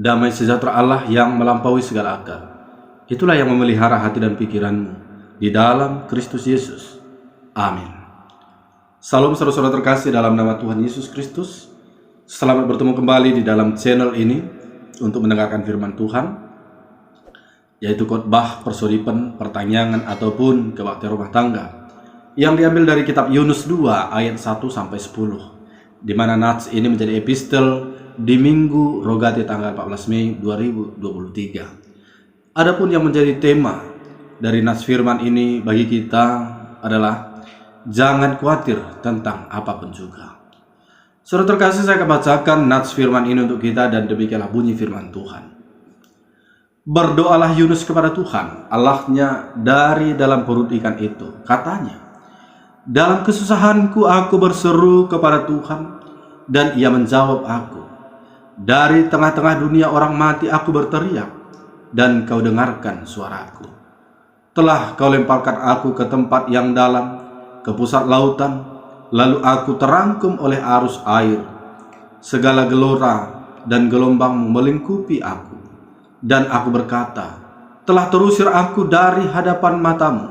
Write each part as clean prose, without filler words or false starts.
damai sejahtera Allah yang melampaui segala akal. Itulah yang memelihara hati dan pikiranmu di dalam Kristus Yesus. Amin. Salam saudara-saudara terkasih dalam nama Tuhan Yesus Kristus. Selamat bertemu kembali di dalam channel ini untuk mendengarkan firman Tuhan, yaitu khotbah, persuripan, pertanyaan ataupun kebaktian rumah tangga yang diambil dari kitab Yunus 2 ayat 1-10, di mana nats ini menjadi epistel di Minggu Rogati tanggal 14 Mei 2023. Adapun yang menjadi tema dari nats firman ini bagi kita adalah jangan khawatir tentang apapun juga. Saudara terkasih, saya akan bacakan nats firman ini untuk kita dan demikianlah bunyi firman Tuhan. Berdoalah Yunus kepada Tuhan, Allahnya dari dalam perut ikan itu. Katanya, dalam kesusahanku aku berseru kepada Tuhan dan Ia menjawab aku. Dari tengah-tengah dunia orang mati aku berteriak dan Kau dengarkan suaraku. Telah Kau lemparkan aku ke tempat yang dalam, ke pusat lautan. Lalu aku terangkum oleh arus air. Segala gelora dan gelombang melingkupi aku. Dan aku berkata, telah terusir aku dari hadapan matamu.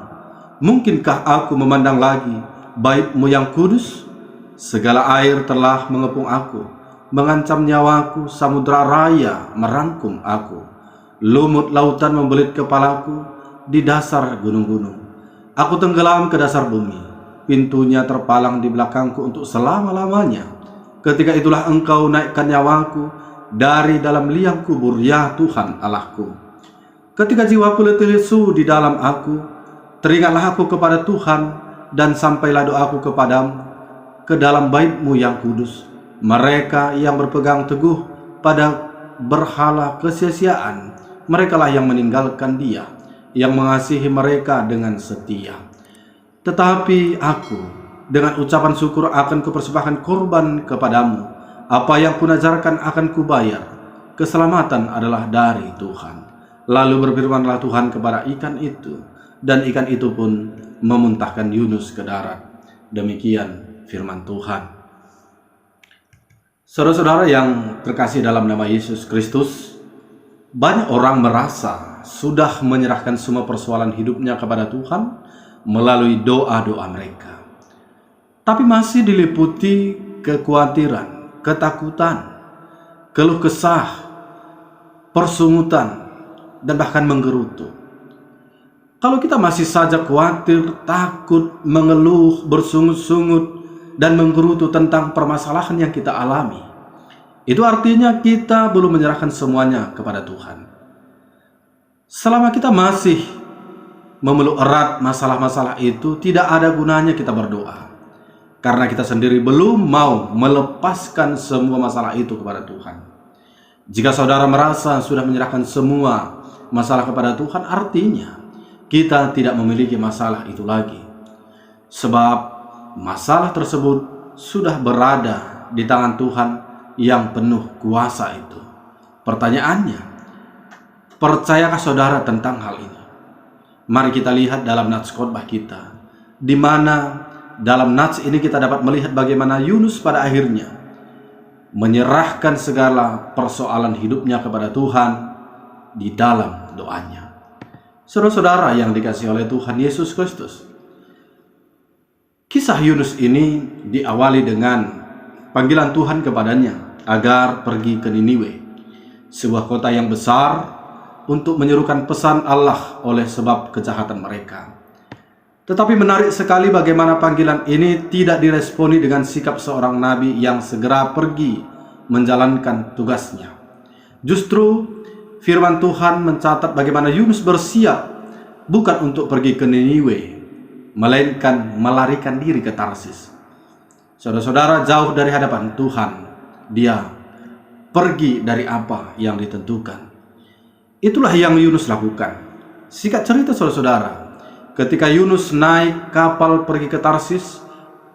Mungkinkah aku memandang lagi bait-Mu yang kudus? Segala air telah mengepung aku, mengancam nyawaku. Samudra raya merangkum aku. Lumut lautan membelit kepalaku di dasar gunung-gunung. Aku tenggelam ke dasar bumi. Pintunya terpalang di belakangku untuk selama-lamanya. Ketika itulah Engkau naikkan nyawaku dari dalam liang kubur, ya Tuhan Allahku. Ketika jiwaku letih lesu di dalam aku, teringatlah aku kepada Tuhan, dan sampailah doaku kepadamu, ke dalam bait-Mu yang kudus. Mereka yang berpegang teguh pada berhala kesia-siaan, merekalah yang meninggalkan Dia, yang mengasihi mereka dengan setia. Tetapi aku dengan ucapan syukur akan kupersembahkan korban kepadamu. Apa yang kunajarkan akan kubayar. Keselamatan adalah dari Tuhan. Lalu berfirmanlah Tuhan kepada ikan itu, dan ikan itu pun memuntahkan Yunus ke darat. Demikian firman Tuhan. Saudara-saudara yang terkasih dalam nama Yesus Kristus, banyak orang merasa sudah menyerahkan semua persoalan hidupnya kepada Tuhan melalui doa-doa mereka, tapi masih diliputi kekhawatiran, ketakutan, keluh kesah, persungutan, dan bahkan menggerutu. Kalau kita masih saja khawatir, takut, mengeluh, bersungut-sungut, dan menggerutu tentang permasalahan yang kita alami, itu artinya kita belum menyerahkan semuanya kepada Tuhan. Selama kita masih memeluk erat masalah-masalah itu, tidak ada gunanya kita berdoa, karena kita sendiri belum mau melepaskan semua masalah itu kepada Tuhan. Jika saudara merasa sudah menyerahkan semua masalah kepada Tuhan, artinya kita tidak memiliki masalah itu lagi, sebab masalah tersebut sudah berada di tangan Tuhan yang penuh kuasa itu. Pertanyaannya, percayakah saudara tentang hal ini? Mari kita lihat dalam nats khotbah kita, di mana dalam nats ini kita dapat melihat bagaimana Yunus pada akhirnya menyerahkan segala persoalan hidupnya kepada Tuhan di dalam doanya. Saudara-saudara yang dikasihi oleh Tuhan Yesus Kristus, kisah Yunus ini diawali dengan panggilan Tuhan kepadanya agar pergi ke Niniwe, sebuah kota yang besar, untuk menyerukan pesan Allah oleh sebab kejahatan mereka. Tetapi menarik sekali bagaimana panggilan ini tidak diresponi dengan sikap seorang nabi yang segera pergi menjalankan tugasnya. Justru firman Tuhan mencatat bagaimana Yunus bersiap bukan untuk pergi ke Niniwe, melainkan melarikan diri ke Tarsis. Saudara-saudara, jauh dari hadapan Tuhan, dia pergi dari apa yang ditentukan. Itulah yang Yunus lakukan. Singkat cerita saudara-saudara, ketika Yunus naik kapal pergi ke Tarsis,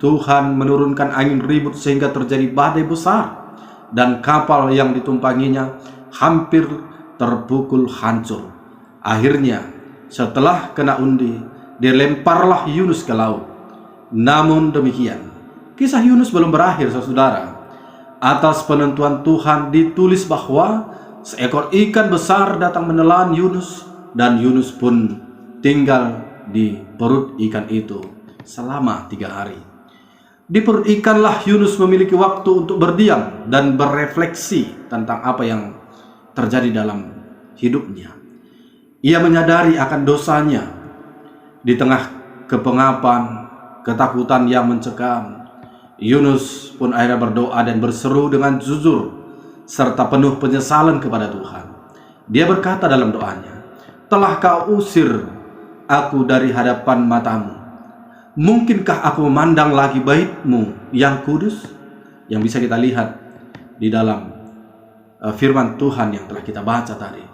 Tuhan menurunkan angin ribut sehingga terjadi badai besar, dan kapal yang ditumpanginya hampir terpukul hancur. Akhirnya, setelah kena undi, dilemparlah Yunus ke laut. Namun demikian, kisah Yunus belum berakhir saudara. Atas penentuan Tuhan ditulis bahwa seekor ikan besar datang menelan Yunus, dan Yunus pun tinggal di perut ikan itu selama 3 hari. Di perut ikanlah Yunus memiliki waktu untuk berdiam dan berefleksi tentang apa yang terjadi dalam hidupnya. Ia menyadari akan dosanya. Di tengah kepengapan, ketakutan yang mencekam, Yunus pun akhirnya berdoa dan berseru dengan jujur serta penuh penyesalan kepada Tuhan. Dia berkata dalam doanya, "Telah Kau usir aku dari hadapan matamu. Mungkinkah aku memandang lagi bait-Mu yang kudus?" Yang bisa kita lihat di dalam firman Tuhan yang telah kita baca tadi.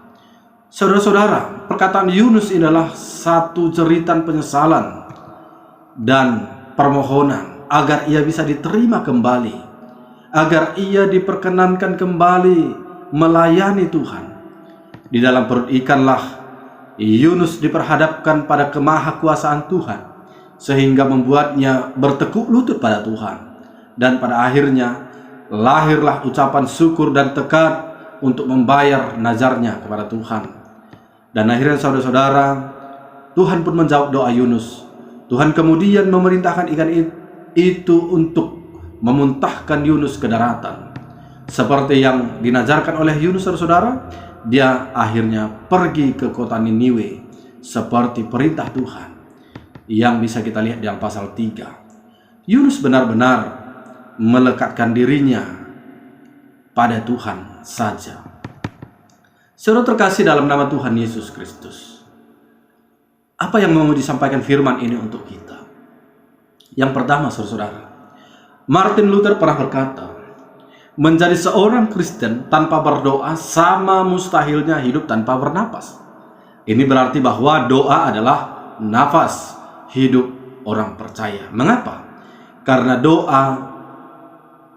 Saudara-saudara, perkataan Yunus ini adalah satu jeritan penyesalan dan permohonan agar ia bisa diterima kembali, agar ia diperkenankan kembali melayani Tuhan. Di dalam perut ikanlah Yunus diperhadapkan pada kemahakuasaan Tuhan, sehingga membuatnya bertekuk lutut pada Tuhan. Dan pada akhirnya lahirlah ucapan syukur dan tekad untuk membayar nazarnya kepada Tuhan. Dan akhirnya saudara-saudara, Tuhan pun menjawab doa Yunus. Tuhan kemudian memerintahkan ikan itu untuk memuntahkan Yunus ke daratan. Seperti yang dinazarkan oleh Yunus, saudara-saudara, dia akhirnya pergi ke kota Niniwe seperti perintah Tuhan yang bisa kita lihat di dalam pasal 3. Yunus benar-benar melekatkan dirinya pada Tuhan saja. Saudara terkasih dalam nama Tuhan Yesus Kristus, apa yang mau disampaikan firman ini untuk kita? Yang pertama, saudara-saudara, Martin Luther pernah berkata, menjadi seorang Kristen tanpa berdoa sama mustahilnya hidup tanpa bernapas. Ini berarti bahwa doa adalah nafas hidup orang percaya. Mengapa? Karena doa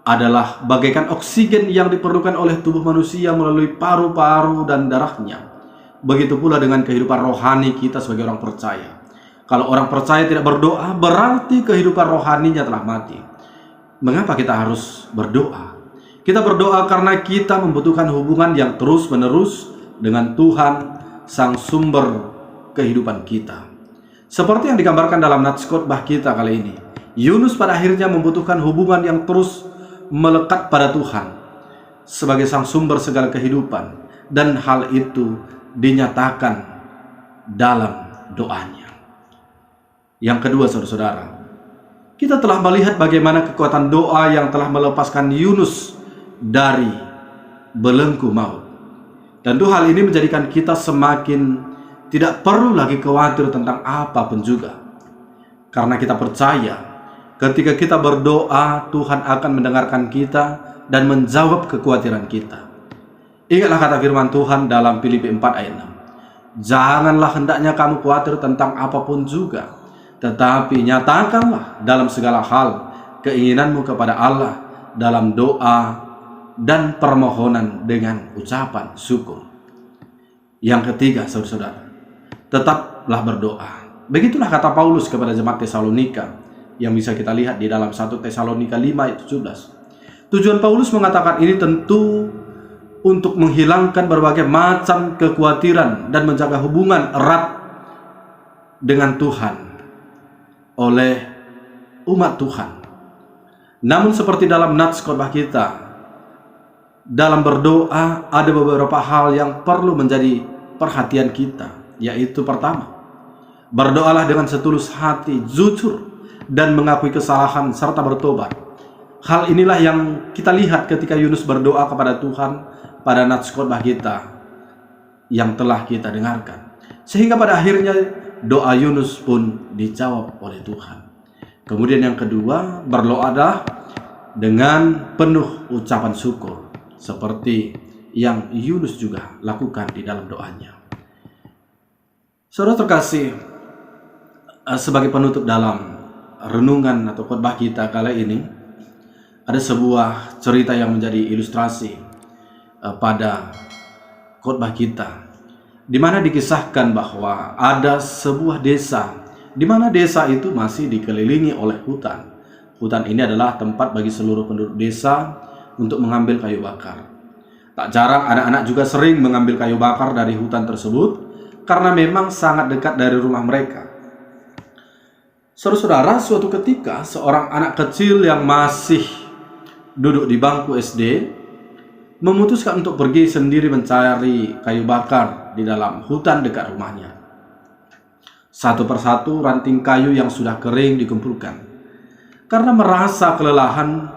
adalah bagaikan oksigen yang diperlukan oleh tubuh manusia melalui paru-paru dan darahnya. Begitu pula dengan kehidupan rohani kita sebagai orang percaya. Kalau orang percaya tidak berdoa, berarti kehidupan rohaninya telah mati. Mengapa kita harus berdoa? Kita berdoa karena kita membutuhkan hubungan yang terus-menerus dengan Tuhan, sang sumber kehidupan kita. Seperti yang digambarkan dalam nats khotbah kita kali ini, Yunus pada akhirnya membutuhkan hubungan yang terus melekat pada Tuhan sebagai sang sumber segala kehidupan, dan hal itu dinyatakan dalam doanya. Yang kedua, saudara-saudara, kita telah melihat bagaimana kekuatan doa yang telah melepaskan Yunus dari belenggu maut. Tentu hal ini menjadikan kita semakin tidak perlu lagi khawatir tentang apapun juga, karena kita percaya ketika kita berdoa, Tuhan akan mendengarkan kita dan menjawab kekhawatiran kita. Ingatlah kata firman Tuhan dalam Filipi 4 ayat 6. Janganlah hendaknya kamu khawatir tentang apapun juga, tetapi nyatakanlah dalam segala hal keinginanmu kepada Allah dalam doa dan permohonan dengan ucapan syukur. Yang ketiga, saudara-saudara, tetaplah berdoa. Begitulah kata Paulus kepada jemaat Tesalonika yang bisa kita lihat di dalam 1 Tesalonika 5 ayat 17. Tujuan Paulus mengatakan ini tentu untuk menghilangkan berbagai macam kekhawatiran dan menjaga hubungan erat dengan Tuhan oleh umat Tuhan. Namun seperti dalam nats khotbah kita, dalam berdoa ada beberapa hal yang perlu menjadi perhatian kita, yaitu pertama, berdoalah dengan setulus hati, jujur, dan mengakui kesalahan serta bertobat. Hal inilah yang kita lihat ketika Yunus berdoa kepada Tuhan pada nats khotbah kita yang telah kita dengarkan, sehingga pada akhirnya doa Yunus pun dijawab oleh Tuhan. Kemudian yang kedua, berdoalah dengan penuh ucapan syukur, seperti yang Yunus juga lakukan di dalam doanya. Saudara terkasih, sebagai penutup dalam renungan atau khotbah kita kali ini, ada sebuah cerita yang menjadi ilustrasi pada khotbah kita, di mana dikisahkan bahwa ada sebuah desa, di mana desa itu masih dikelilingi oleh hutan. Hutan ini adalah tempat bagi seluruh penduduk desa untuk mengambil kayu bakar. Tak jarang anak-anak juga sering mengambil kayu bakar dari hutan tersebut karena memang sangat dekat dari rumah mereka. Saudara-saudara, suatu ketika seorang anak kecil yang masih duduk di bangku SD memutuskan untuk pergi sendiri mencari kayu bakar di dalam hutan dekat rumahnya. Satu persatu ranting kayu yang sudah kering dikumpulkan. Karena merasa kelelahan,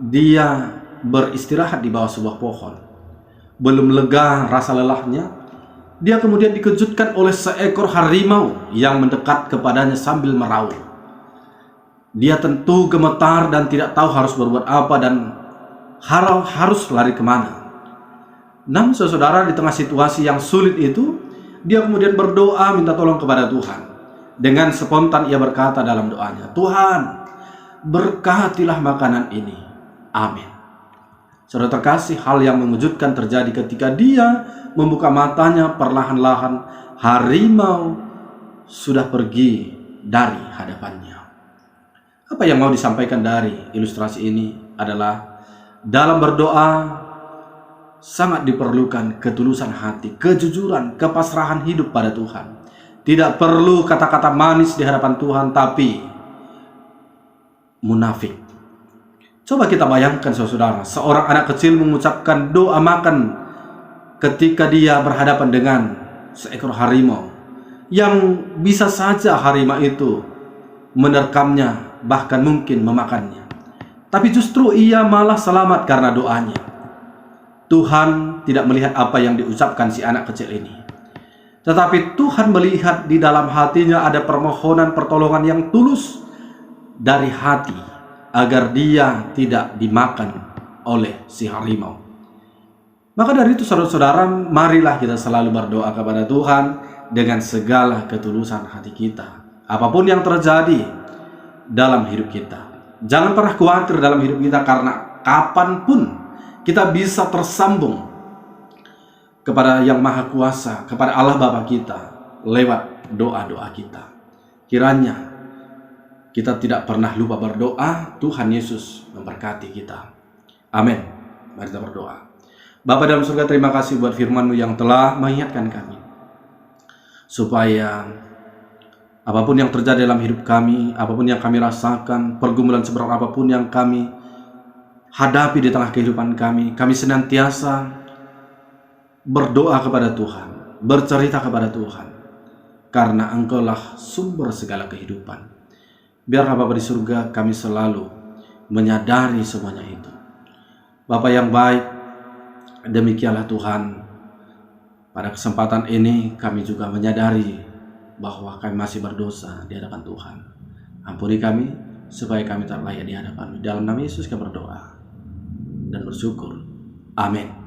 dia beristirahat di bawah sebuah pohon. Belum lega rasa lelahnya, dia kemudian dikejutkan oleh seekor harimau yang mendekat kepadanya sambil meraung. Dia tentu gemetar dan tidak tahu harus berbuat apa dan harus lari kemana. Namun saudara, di tengah situasi yang sulit itu, dia kemudian berdoa minta tolong kepada Tuhan. Dengan spontan ia berkata dalam doanya, "Tuhan, berkatilah makanan ini. Amin." Saudara terkasih, hal yang mengejutkan terjadi ketika dia membuka matanya. Perlahan-lahan harimau sudah pergi dari hadapannya. Apa yang mau disampaikan dari ilustrasi ini adalah dalam berdoa sangat diperlukan ketulusan hati, kejujuran, kepasrahan hidup pada Tuhan. Tidak perlu kata-kata manis di hadapan Tuhan, tapi munafik. Coba kita bayangkan saudara, seorang anak kecil mengucapkan doa makan ketika dia berhadapan dengan seekor harimau yang bisa saja harimau itu menerkamnya, bahkan mungkin memakannya. Tapi justru ia malah selamat karena doanya. Tuhan tidak melihat apa yang diucapkan si anak kecil ini, tetapi Tuhan melihat di dalam hatinya ada permohonan pertolongan yang tulus dari hati agar dia tidak dimakan oleh si harimau. Maka dari itu saudara-saudara, marilah kita selalu berdoa kepada Tuhan dengan segala ketulusan hati kita. Apapun yang terjadi dalam hidup kita, jangan pernah khawatir dalam hidup kita, karena kapanpun kita bisa tersambung kepada Yang Maha Kuasa, kepada Allah Bapa kita lewat doa-doa kita. Kiranya kita tidak pernah lupa berdoa. Tuhan Yesus memberkati kita. Amin. Mari kita berdoa. Bapa dalam surga, terima kasih buat firman-Mu yang telah mengingatkan kami, supaya apapun yang terjadi dalam hidup kami, apapun yang kami rasakan, pergumulan seberat apapun yang kami hadapi di tengah kehidupan kami senantiasa berdoa kepada Tuhan, bercerita kepada Tuhan, karena Engkau-lah sumber segala kehidupan. Biarlah Bapa di surga, kami selalu menyadari semuanya itu. Bapa yang baik, demikianlah Tuhan, pada kesempatan ini kami juga menyadari bahwa kami masih berdosa di hadapan Tuhan. Ampuni kami supaya kami tak layak di hadapan-Mu. Dalam nama Yesus kami berdoa dan bersyukur. Amin.